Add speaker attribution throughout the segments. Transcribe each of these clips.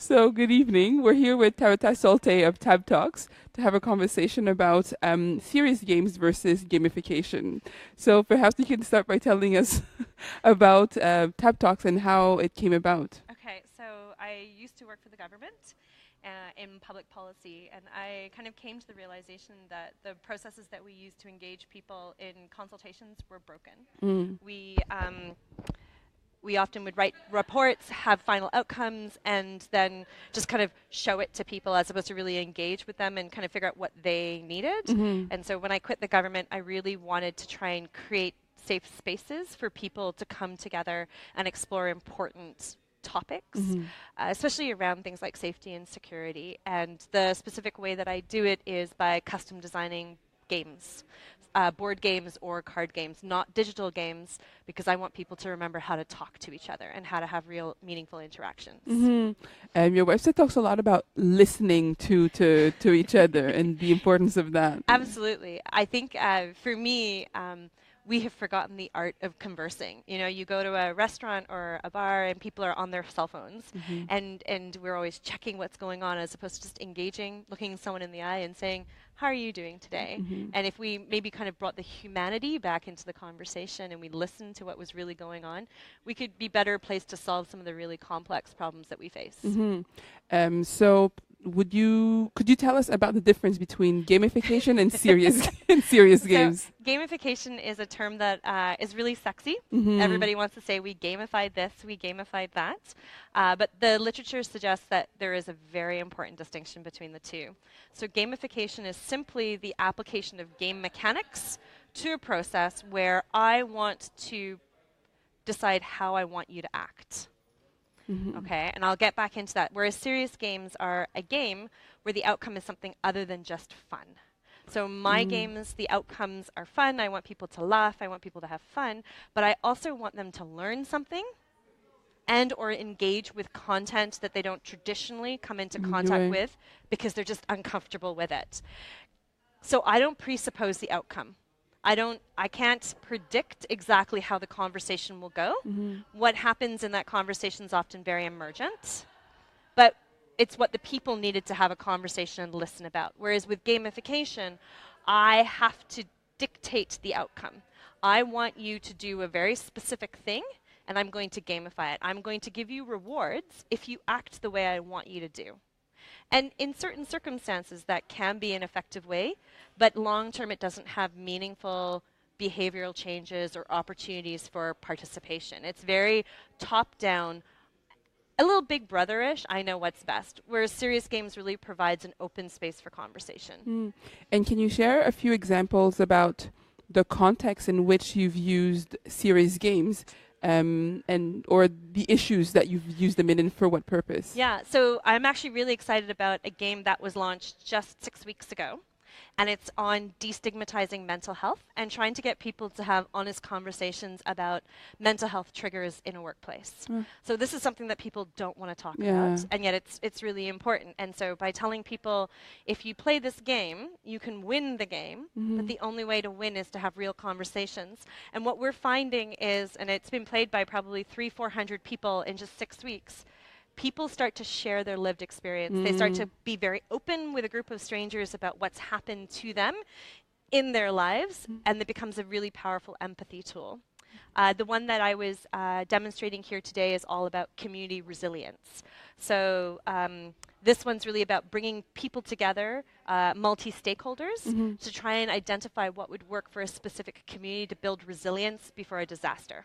Speaker 1: So, good evening. We're here with Tabatha Soltay of Tab Talks to have a conversation about serious games versus gamification. So, perhaps you can start by telling us about Tab Talks and how it came about.
Speaker 2: Okay, so I used to work for the government in public policy, and I kind of came to the realization that the processes that we use to engage people in consultations were broken.
Speaker 1: Mm.
Speaker 2: We often would write reports, have final outcomes, and then just kind of show it to people as opposed to really engage with them and kind of figure out what they needed.
Speaker 1: Mm-hmm.
Speaker 2: And so when I quit the government, I really wanted to try and create safe spaces for people to come together and explore important topics,
Speaker 1: Mm-hmm.
Speaker 2: especially around things like safety and security. And the specific way that I do it is by custom designing games, board games or card games, not digital games, because I want people to remember how to talk to each other and how to have real meaningful interactions.
Speaker 1: Mm-hmm. Your website talks a lot about listening to each other and the importance of that.
Speaker 2: Absolutely. I think for me, we have forgotten the art of conversing. You know, you go to a restaurant or a bar and people are on their cell phones,
Speaker 1: Mm-hmm.
Speaker 2: and we're always checking what's going on as opposed to just engaging, looking someone in the eye and saying, how are you doing today?
Speaker 1: Mm-hmm.
Speaker 2: And if we maybe kind of brought the humanity back into the conversation and we listened to what was really going on, we could be better placed to solve some of the really complex problems that we face.
Speaker 1: Mm-hmm. So, could you tell us about the difference between gamification and serious and serious games?
Speaker 2: Gamification is a term that is really sexy.
Speaker 1: Mm-hmm.
Speaker 2: Everybody wants to say we gamified this, we gamified that. But the literature suggests that there is a very important distinction between the two. So gamification is simply the application of game mechanics to a process where I want to decide how I want you to act.
Speaker 1: Mm-hmm.
Speaker 2: Okay, and I'll get back into that. Whereas serious games are a game where the outcome is something other than just fun. So my games, the outcomes are fun. I want people to laugh. I want people to have fun. But I also want them to learn something and or engage with content that they don't traditionally come into contact with because they're just uncomfortable with it. So I don't presuppose the outcome. I can't predict exactly how the conversation will go.
Speaker 1: Mm-hmm.
Speaker 2: What happens in that conversation is often very emergent, but it's what the people needed to have a conversation and listen about. Whereas with gamification, I have to dictate the outcome. I want you to do a very specific thing, and I'm going to gamify it. I'm going to give you rewards if you act the way I want you to do. And in certain circumstances, that can be an effective way, but long term, it doesn't have meaningful behavioral changes or opportunities for participation. It's very top down, a little big brotherish, I know what's best, whereas serious games really provides an open space for conversation.
Speaker 1: Mm. And can you share a few examples about the context in which you've used serious games? And or the issues that you've used them in and for what purpose?
Speaker 2: Yeah, so I'm actually really excited about a game that was launched just 6 weeks ago. And it's on destigmatizing mental health and trying to get people to have honest conversations about mental health triggers in a workplace. So this is something that people don't want to talk about, and yet it's really important. And so by telling people, if you play this game, you can win the game, but the only way to win is to have real conversations. And what we're finding is, and it's been played by probably 300-400 people in just 6 weeks, people start to share their lived experience. They start to be very open with a group of strangers about what's happened to them in their lives, and it becomes a really powerful empathy tool. The one that I was demonstrating here today is all about community resilience. So this one's really about bringing people together, multi-stakeholders, to try and identify what would work for a specific community to build resilience before a disaster.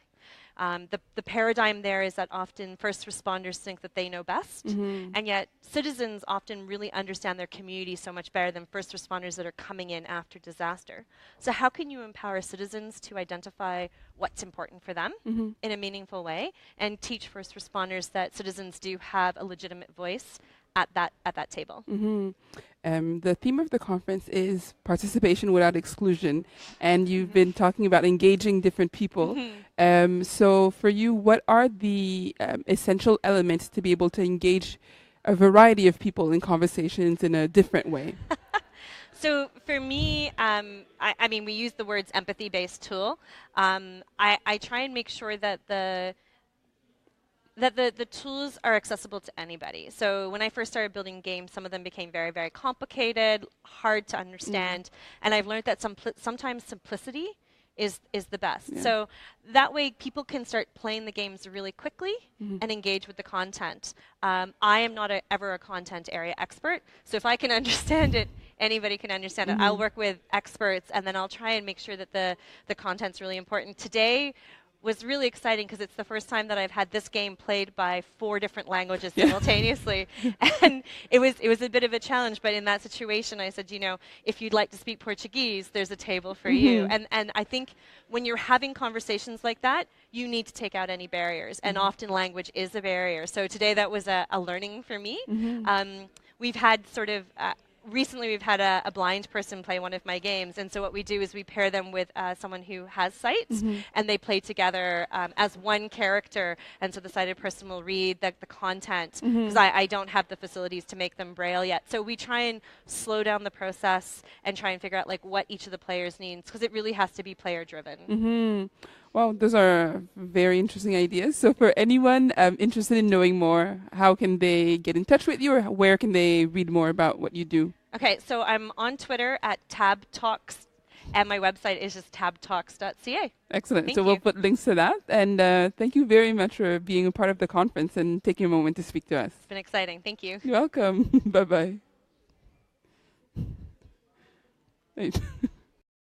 Speaker 2: The paradigm there is that often first responders think that they know best, and yet citizens often really understand their community so much better than first responders that are coming in after disaster. So how can you empower citizens to identify what's important for them in a meaningful way and teach first responders that citizens do have a legitimate voice at that table?
Speaker 1: The theme of the conference is participation without exclusion, and you've been talking about engaging different people. So for you, what are the essential elements to be able to engage a variety of people in conversations in a different way?
Speaker 2: So for me, I mean, we use the words empathy-based tool. I try and make sure that that the tools are accessible to anybody. So when I first started building games, some of them became very, very complicated, hard to understand, and I've learned that sometimes simplicity is the best.
Speaker 1: Yeah.
Speaker 2: So that way people can start playing the games really quickly and engage with the content. I am not ever a content area expert, so if I can understand it, anybody can understand it. I'll work with experts, and then I'll try and make sure that the content's really important. Today was really exciting because it's the first time that I've had this game played by 4 different languages simultaneously. And it was a bit of a challenge, but in that situation I said, you know, if you'd like to speak Portuguese, there's a table for you. And I think when you're having conversations like that, you need to take out any barriers, and often language is a barrier. So today that was a learning for me. We've had sort of recently we've had a blind person play one of my games, and so what we do is we pair them with someone who has sight, and they play together as one character, and so the sighted person will read the content, because I don't have the facilities to make them braille yet. So we try and slow down the process and try and figure out like what each of the players needs, because it really has to be player driven.
Speaker 1: Well, those are very interesting ideas. So for anyone interested in knowing more, how can they get in touch with you, or where can they read more about what you do?
Speaker 2: Okay, so I'm on Twitter at tabtalks, and my website is just tabtalks.ca.
Speaker 1: Excellent. So we'll put links to that. And thank you very much for being a part of the conference and taking a moment to speak to us.
Speaker 2: It's been exciting. Thank you.
Speaker 1: You're welcome. Bye-bye.